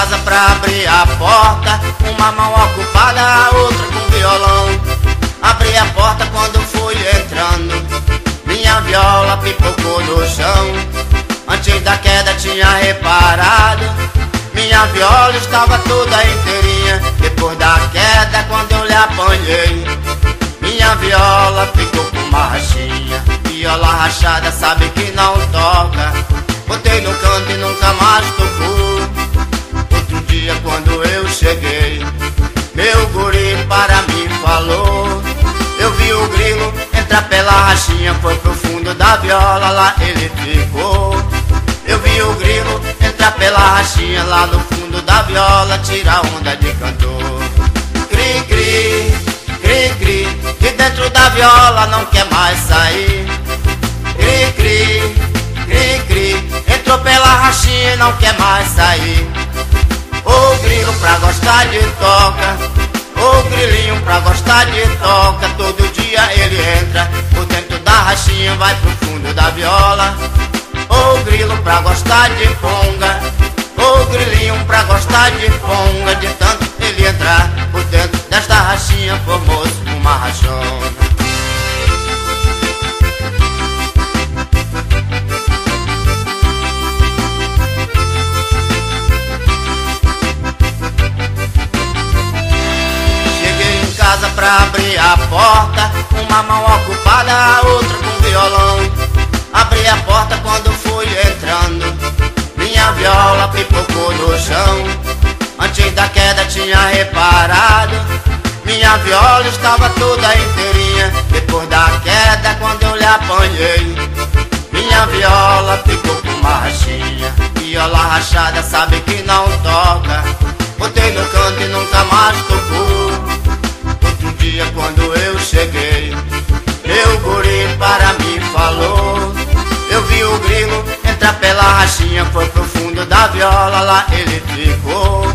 casa pra abrir a porta, uma mão ocupada, a outra com violão. Abri a porta quando fui entrando, minha viola pipocou no chão. Antes da queda tinha reparado, minha viola estava toda inteirinha. Depois da queda, quando eu lhe apanhei, minha viola ficou com uma rachinha. Viola rachada sabe que não toca, botei no canto e nunca mais tocou. Outro dia quando eu cheguei, meu guri para mim falou. Eu vi o grilo entrar pela rachinha, foi pro fundo da viola, lá ele ficou. Eu vi o grilo entrar pela rachinha, lá no fundo da viola, tirar onda de cantor. Cri, cri, cri, cri, de dentro da viola não quer mais sair. Cri, cri, cri, cri, entrou pela rachinha e não quer mais sair. O grilo pra gostar de toca, o grilinho pra gostar de toca, todo dia ele entra por dentro da rachinha, vai pro fundo da viola. O grilo pra gostar de ponga, o grilinho pra gostar de ponga, de tanto ele entrar por dentro desta rachinha, formou-se uma rachona. Casa pra abrir a porta, uma mão ocupada, a outra com violão. Abri a porta quando fui entrando, minha viola pipocou no chão. Antes da queda tinha reparado, minha viola estava toda inteirinha. Depois da queda, quando eu lhe apanhei, minha viola ficou com uma rachinha. Viola rachada sabe que não toca, botei no canto e nunca mais tocou. Quando eu cheguei, meu guri para mim falou. Eu vi o grilo entrar pela rachinha, foi pro fundo da viola, lá ele ficou.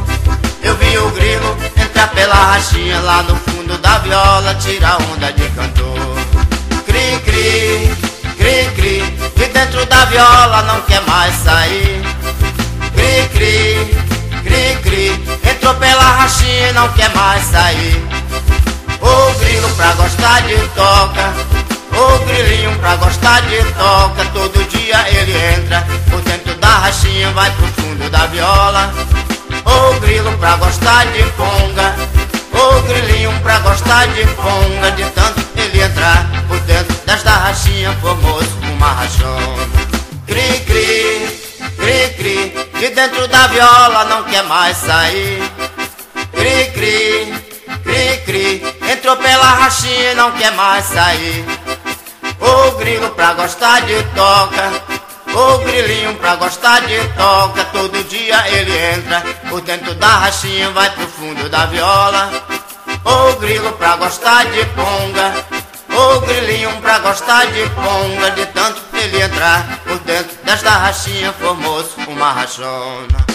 Eu vi o grilo entrar pela rachinha, lá no fundo da viola, tirar onda de cantor. Cri, cri, cri, cri, de dentro da viola não quer mais sair. Cri, cri, cri, cri, entrou pela rachinha e não quer mais sair. O grilo pra gostar de toca, o grilinho pra gostar de toca, todo dia ele entra por dentro da rachinha, vai pro fundo da viola. O grilo pra gostar de ponga, o grilinho pra gostar de ponga, de tanto ele entrar por dentro desta rachinha, formou-se uma rachona. Cri, cri, cri, cri, de dentro da viola não quer mais sair. Cri, cri, cri, cri, entrou pela rachinha e não quer mais sair. O grilo pra gostar de toca, o grilinho pra gostar de toca, todo dia ele entra por dentro da rachinha, vai pro fundo da viola. O grilo pra gostar de ponga, o grilinho pra gostar de ponga, de tanto ele entrar por dentro desta rachinha, formou-se uma rachona.